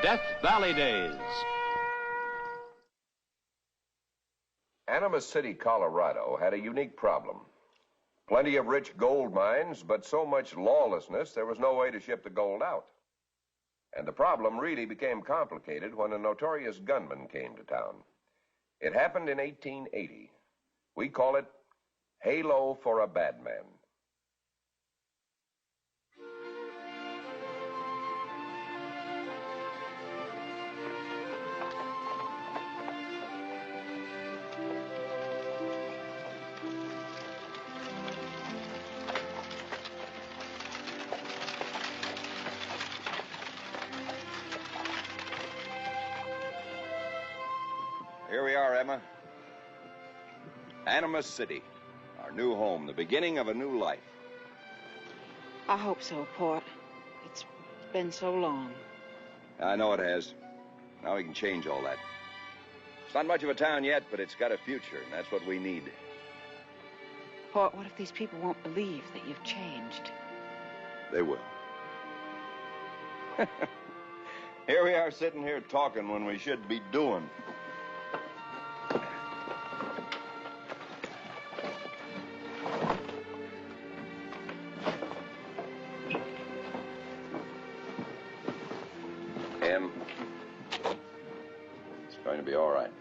Death Valley Days. Animas City, Colorado had a unique problem. Plenty of rich gold mines, but so much lawlessness there was no way to ship the gold out. And the problem really became complicated when a notorious gunman came to town. It happened in 1880. We call it Halo for a Badman. Here we are, Emma. Animas City, our new home, the beginning of a new life. I hope so, Port. It's been so long. I know it has. Now we can change all that. It's not much of a town yet, but it's got a future, and that's what we need. Port, what if these people won't believe that you've changed? They will. Here we are sitting here talking when we should be doing. Em, it's going to be all right.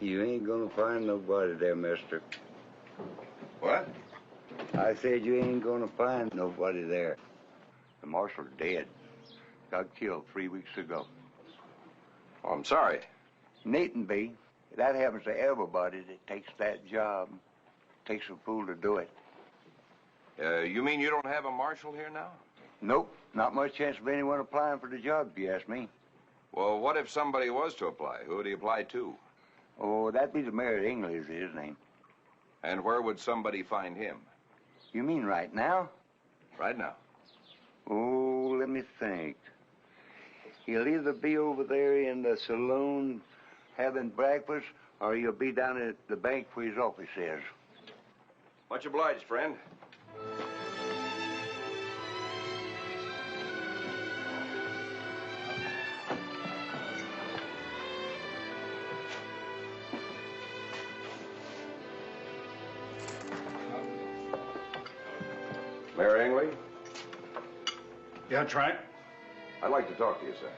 You ain't gonna find nobody there, mister. What? I said you ain't gonna find nobody there. The marshal's dead. Got killed 3 weeks ago. Oh, I'm sorry. Needn't be. That happens to everybody that takes that job. Takes a fool to do it. You mean you don't have a marshal here now? Nope. Not much chance of anyone applying for the job, if you ask me. Well, what if somebody was to apply? Who would he apply to? Oh, that'd be the mayor of English, is his name. And where would somebody find him? You mean right now? Right now. Oh, let me think. He'll either be over there in the saloon having breakfast, or he'll be down at the bank where his office is. Much obliged, friend. Mayor Angley? Yeah, that's right. I'd like to talk to you, sir.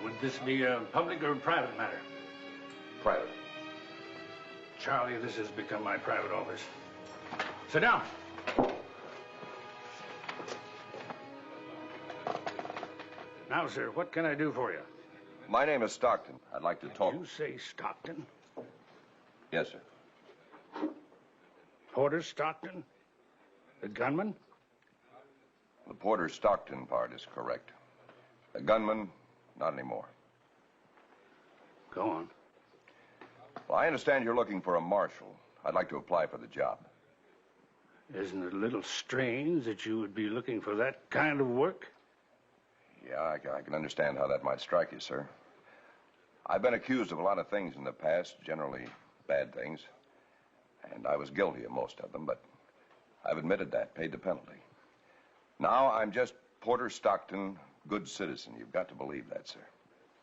Would this be a public or a private matter? Private. Charlie, this has become my private office. Sit down. Now, sir, what can I do for you? My name is Stockton. I'd like to talk. You say Stockton? Yes, sir. Porter Stockton? The gunman? The Porter Stockton part is correct. The gunman, not anymore. Go on. Well, I understand you're looking for a marshal. I'd like to apply for the job. Isn't it a little strange that you would be looking for that kind of work? Yeah, I can understand how that might strike you, sir. I've been accused of a lot of things in the past, generally bad things. And I was guilty of most of them, but I've admitted that, paid the penalty. Now I'm just Porter Stockton, good citizen. You've got to believe that, sir.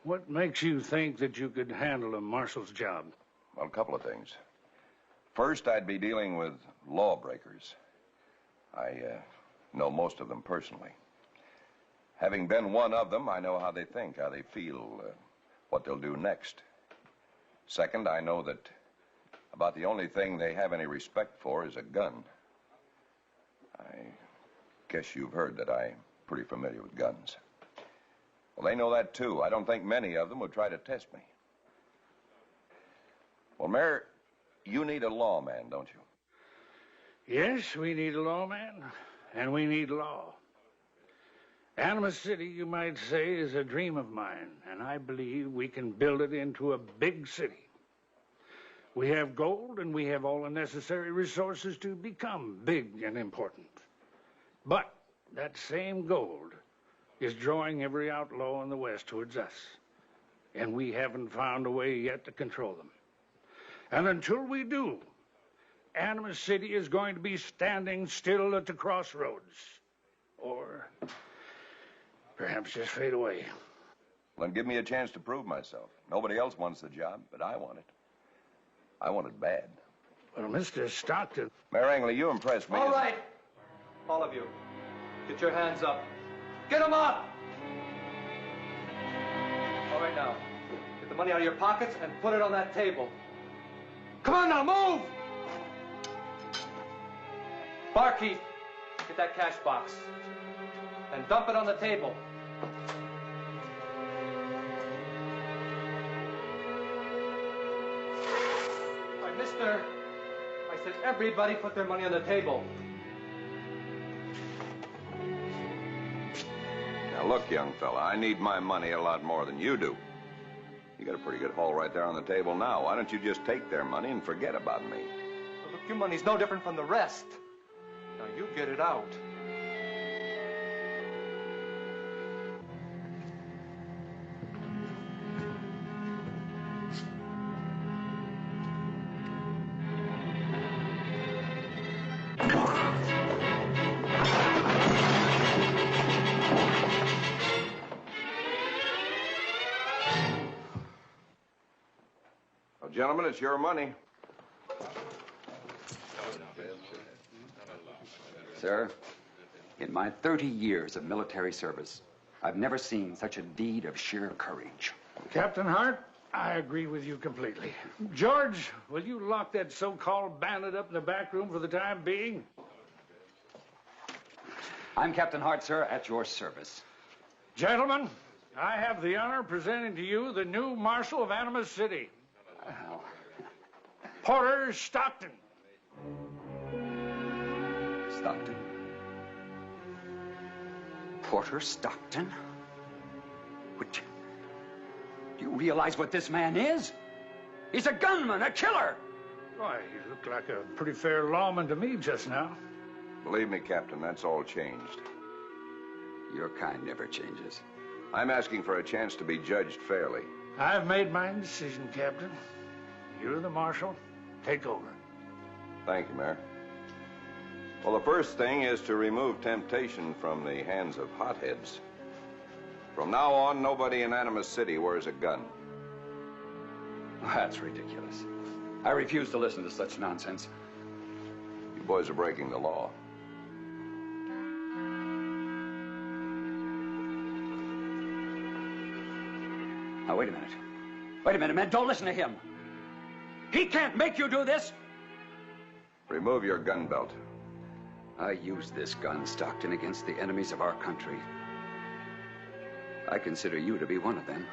What makes you think that you could handle a marshal's job? Well, a couple of things. First, I'd be dealing with lawbreakers. I know most of them personally. Having been one of them, I know how they think, how they feel, what they'll do next. Second, I know that about the only thing they have any respect for is a gun. I guess you've heard that I'm pretty familiar with guns. Well, they know that, too. I don't think many of them would try to test me. Well, Mayor, you need a lawman, don't you? Yes, we need a lawman, and we need law. Animus City, you might say, is a dream of mine, and I believe we can build it into a big city. We have gold, and we have all the necessary resources to become big and important. But that same gold is drawing every outlaw in the West towards us, and we haven't found a way yet to control them. And until we do, Animus City is going to be standing still at the crossroads. Or perhaps just fade away. Well, then give me a chance to prove myself. Nobody else wants the job, but I want it. I want it bad. Well, Mr. Stockton... Mayor Angley, you impressed me. All right. All of you. Get your hands up. Get them up! All right, now. Get the money out of your pockets and put it on that table. Come on now, move! Barkeep, get that cash box. And dump it on the table. All right, mister. I said everybody put their money on the table. Now, look, young fella, I need my money a lot more than you do. You got a pretty good haul right there on the table now. Why don't you just take their money and forget about me? Well, look, your money's no different from the rest. Now, you get it out. Well, gentlemen, it's your money. Sir, in my 30 years of military service, I've never seen such a deed of sheer courage. Captain Hart, I agree with you completely. George, will you lock that so-called bandit up in the back room for the time being? I'm Captain Hart, sir, at your service. Gentlemen, I have the honor of presenting to you the new Marshal of Animus City, Porter Stockton. Stockton? Porter Stockton? What? Do you realize what this man is? He's a gunman, a killer! Why, he looked like a pretty fair lawman to me just now. Believe me, Captain, that's all changed. Your kind never changes. I'm asking for a chance to be judged fairly. I've made my decision, Captain. You're the marshal. Take over. Thank you, Mayor. Well, the first thing is to remove temptation from the hands of hotheads. From now on, nobody in Animus City wears a gun. That's ridiculous. I refuse to listen to such nonsense. You boys are breaking the law. Now, wait a minute. Wait a minute, man. Don't listen to him. He can't make you do this. Remove your gun belt. I used this gun, Stockton, against the enemies of our country. I consider you to be one of them.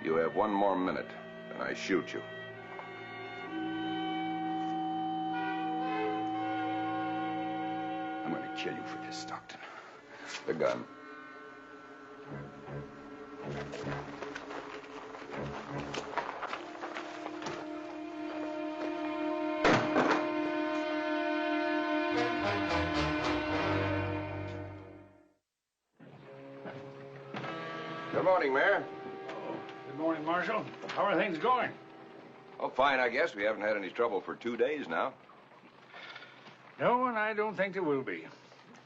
You have one more minute, and I shoot you. I'm going to kill you for this, Stockton. The gun. Good morning, Mayor. Oh, good morning, Marshal. How are things going? Oh, fine, I guess. We haven't had any trouble for 2 days now. No, and I don't think there will be.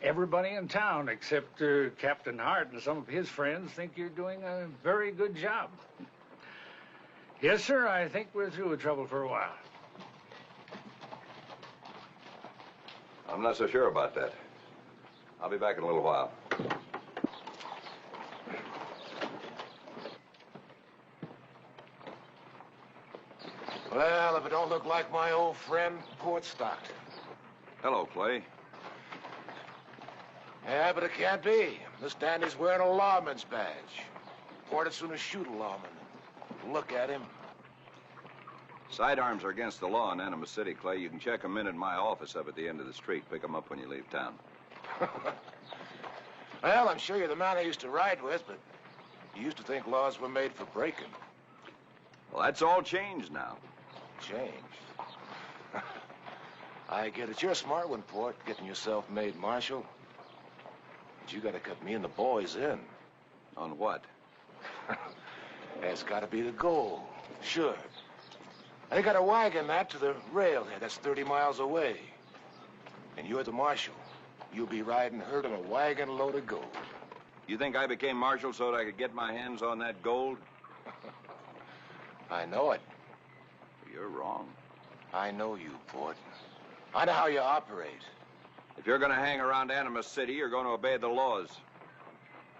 Everybody in town, except Captain Hart and some of his friends, think you're doing a very good job. Yes, sir, I think we're through with trouble for a while. I'm not so sure about that. I'll be back in a little while. Well, if it don't look like my old friend, Port Stockton. Hello, Clay. Yeah, but it can't be. This dandy's wearing a lawman's badge. Port'd sooner shoot a lawman than look at him. Sidearms are against the law in Animal City, Clay. You can check them in my office up at the end of the street. Pick them up when you leave town. Well, I'm sure you're the man I used to ride with, but you used to think laws were made for breaking. Well, that's all changed now. Changed? I get it. You're a smart one, Port, getting yourself made marshal. But you gotta cut me and the boys in. On what? That's gotta be the goal. Sure. They got a wagon that to the railhead. That's 30 miles away. And you're the marshal. You'll be riding herd on a wagon load of gold. You think I became marshal so that I could get my hands on that gold? I know it. You're wrong. I know you, Port. I know how you operate. If you're going to hang around Animal City, you're going to obey the laws.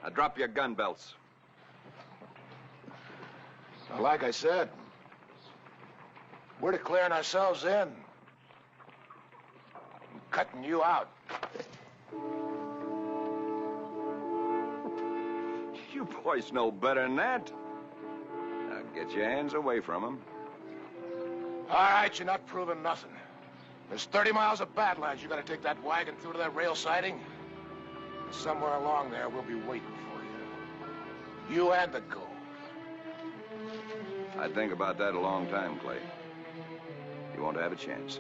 Now drop your gun belts. Now, like I said, we're declaring ourselves in. I'm cutting you out. You boys know better than that. Now get your hands away from him. All right, you're not proving nothing. There's 30 miles of Badlands. You gotta take that wagon through to that rail siding. Somewhere along there, we'll be waiting for you. You and the gold. I'd think about that a long time, Clay. You won't have a chance.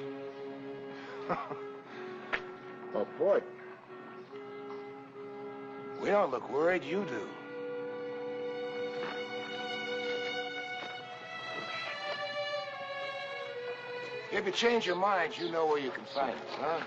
Well, Port, we don't look worried. You do. If you change your minds, you know where you can find us, huh?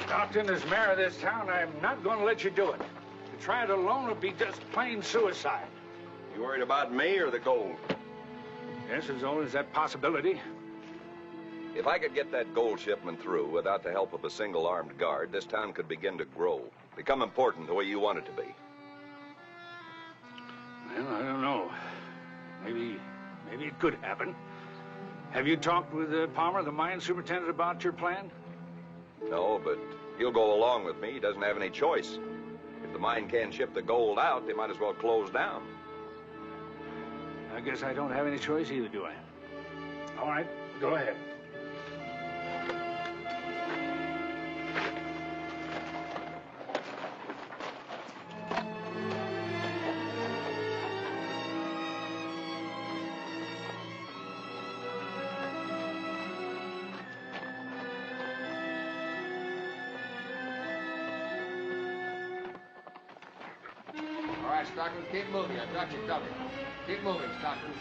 Stockton is mayor of this town. I'm not going to let you do it. To try it alone would be just plain suicide. You worried about me or the gold? Yes, there's always that possibility. If I could get that gold shipment through without the help of a single armed guard, this town could begin to grow, become important the way you want it to be. Well, I don't know. Maybe it could happen. Have you talked with Palmer, the mine superintendent, about your plan? No, but he'll go along with me. He doesn't have any choice. If the mine can't ship the gold out, they might as well close down. I guess I don't have any choice either, do I? All right, go ahead. All right, Stockton, keep moving. I've got you covered. Keep moving, Stockton.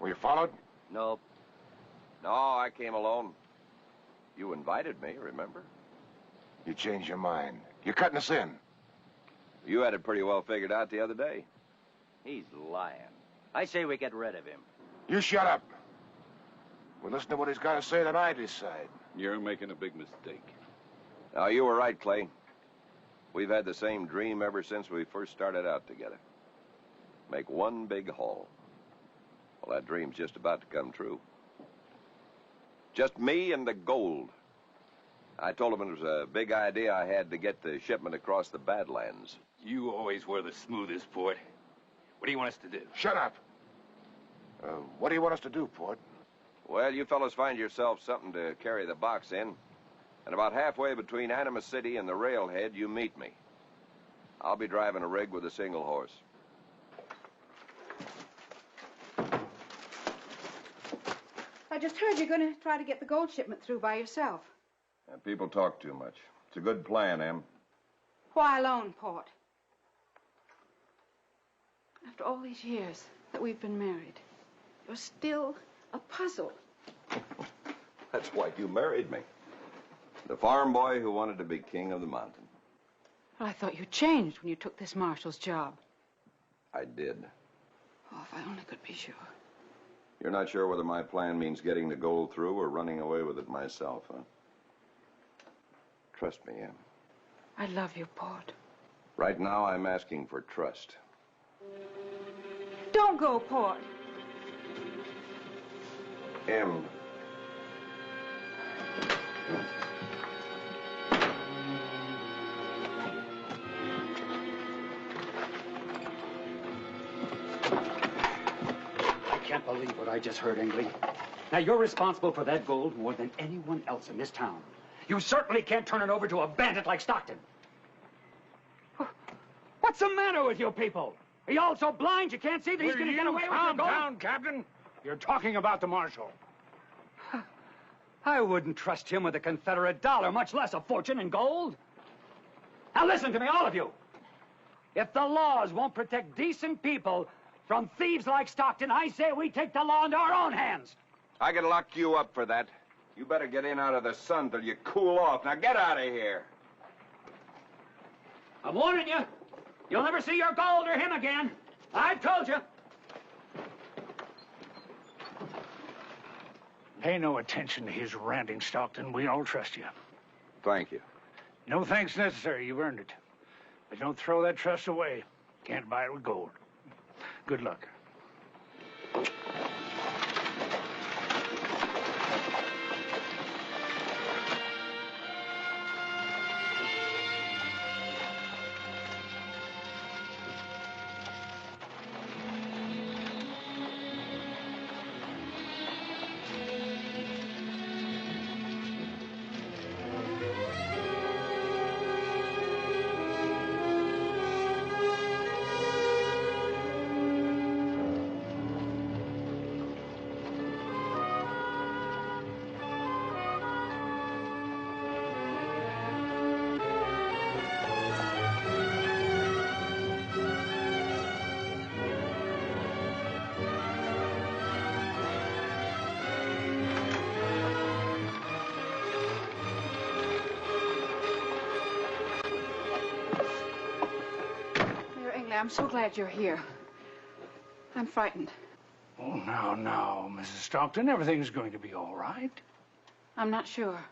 Were you followed? Nope. No, I came alone. You invited me, remember? You changed your mind. You're cutting us in. You had it pretty well figured out the other day. He's lying. I say we get rid of him. You shut up. We'll listen to what he's got to say, then I decide. You're making a big mistake. Now, you were right, Clay. We've had the same dream ever since we first started out together. Make one big haul. Well, that dream's just about to come true. Just me and the gold. I told him it was a big idea I had to get the shipment across the Badlands. You always were the smoothest, Port. What do you want us to do? Shut up. What do you want us to do, Port? Well, you fellas find yourself something to carry the box in, and about halfway between Animal City and the railhead, you meet me. I'll be driving a rig with a single horse. I just heard you're going to try to get the gold shipment through by yourself. People talk too much. It's a good plan, Em. Why alone, Port? After all these years that we've been married, you're still a puzzle. That's why you married me. The farm boy who wanted to be king of the mountain. Well, I thought you changed when you took this marshal's job. I did. Oh, if I only could be sure. You're not sure whether my plan means getting the gold through or running away with it myself, huh? Trust me, Em. I love you, Port. Right now, I'm asking for trust. Don't go, Port. Em. I can't believe what I just heard, Engley. Now, you're responsible for that gold more than anyone else in this town. You certainly can't turn it over to a bandit like Stockton. What's the matter with you people? Are you all so blind you can't see that he's going to get away with the gold? Calm down, Captain. You're talking about the marshal. I wouldn't trust him with a Confederate dollar, much less a fortune in gold. Now listen to me, all of you. If the laws won't protect decent people from thieves like Stockton, I say we take the law into our own hands. I could lock you up for that. You better get in out of the sun till you cool off. Now get out of here. I'm warning you. You'll never see your gold or him again. I've told you. Pay no attention to his ranting, Stockton. We all trust you. Thank you. No thanks necessary. You've earned it. But don't throw that trust away. Can't buy it with gold. Good luck. I'm so glad you're here. I'm frightened. Oh, now, Mrs. Stockton, everything's going to be all right. I'm not sure.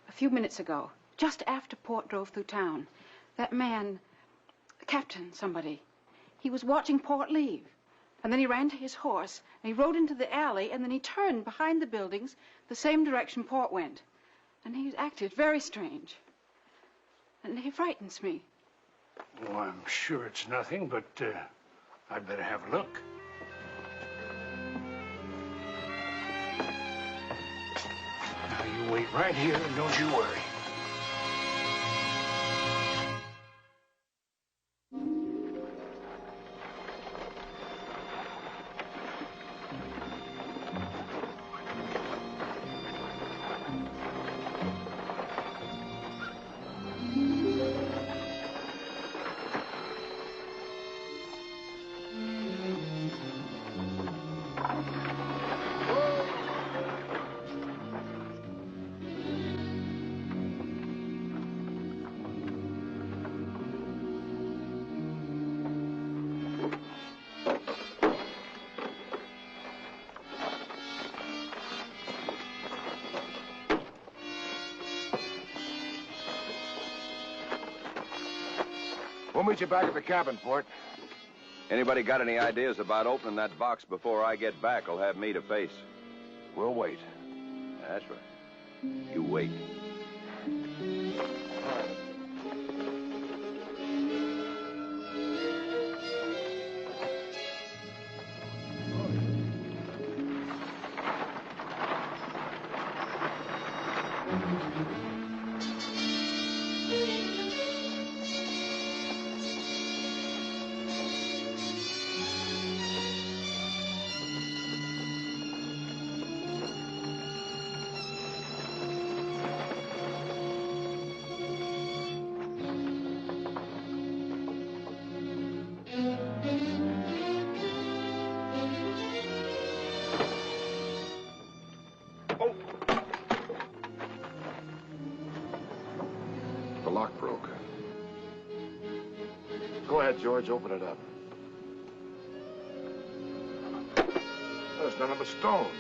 A few minutes ago, just after Port drove through town, that man, Captain somebody, he was watching Port leave. And then he ran to his horse, and he rode into the alley, and then he turned behind the buildings the same direction Port went. And he acted very strange. And he frightens me. Oh, I'm sure it's nothing, but I'd better have a look. Now, you wait right here and don't you worry. We'll meet you back at the cabin, Port. Anybody got any ideas about opening that box before I get back will have me to face. We'll wait. That's right. You wait. The lock broke. Go ahead, George. Open it up. Just none of the stones.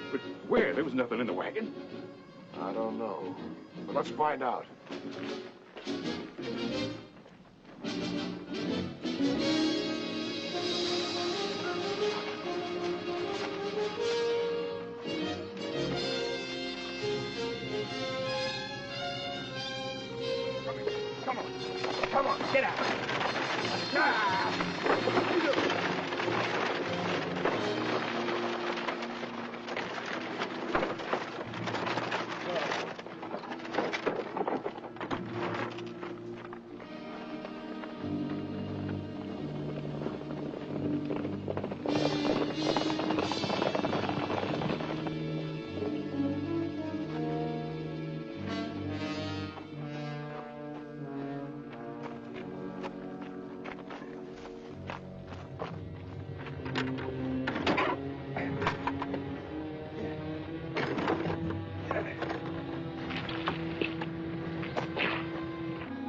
But where? There was nothing in the wagon. I don't know. But let's find out. Come on, get out.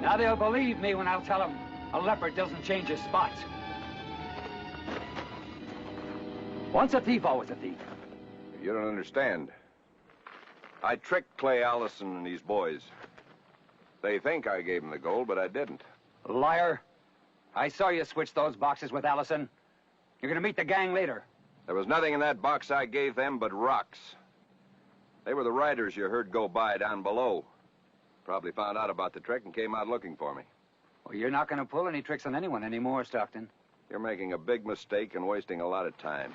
Now they'll believe me when I'll tell them a leopard doesn't change his spots. Once a thief, always a thief. You don't understand. I tricked Clay Allison and these boys. They think I gave them the gold, but I didn't. Liar. I saw you switch those boxes with Allison. You're gonna meet the gang later. There was nothing in that box I gave them but rocks. They were the riders you heard go by down below. Probably found out about the trick and came out looking for me. Well, you're not gonna pull any tricks on anyone anymore, Stockton. You're making a big mistake and wasting a lot of time.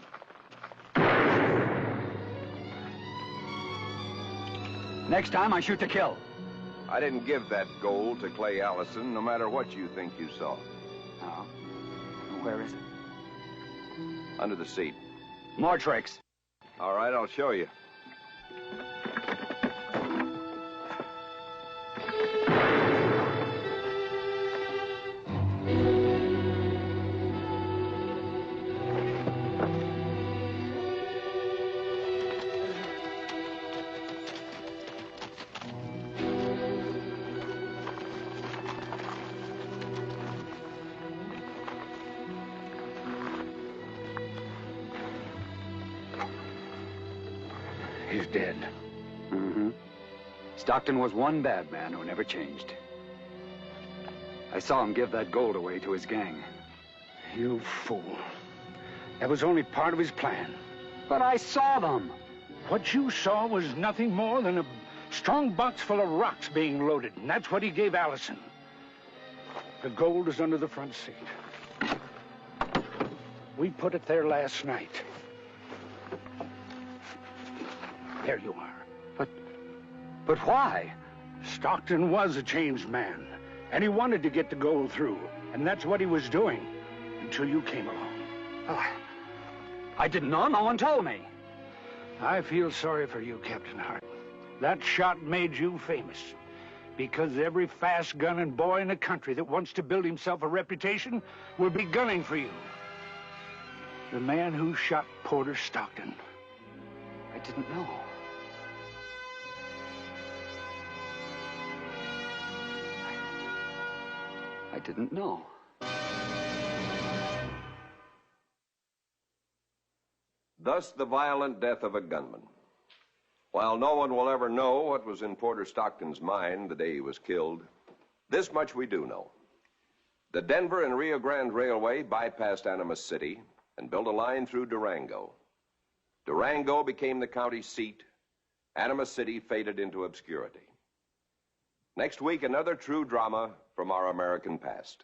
Next time, I shoot to kill. I didn't give that gold to Clay Allison, no matter what you think you saw. Oh? Where is it? Under the seat. More tricks. All right, I'll show you. He's dead. Mm-hmm. Stockton was one bad man who never changed. I saw him give that gold away to his gang. You fool. That was only part of his plan. But I saw them. What you saw was nothing more than a strong box full of rocks being loaded, and that's what he gave Allison. The gold is under the front seat. We put it there last night. There you are. But why? Stockton was a changed man, and he wanted to get the gold through, and that's what he was doing until you came along. Oh, I didn't know. No one told me. I feel sorry for you, Captain Hart. That shot made you famous, because every fast-gunning boy in the country that wants to build himself a reputation will be gunning for you. The man who shot Porter Stockton. I didn't know. I didn't know. Thus the violent death of a gunman. While no one will ever know what was in Porter Stockton's mind the day he was killed, this much we do know. The Denver and Rio Grande Railway bypassed Animas City and built a line through Durango. Durango became the county seat. Animas City faded into obscurity. Next week, another true drama from our American past.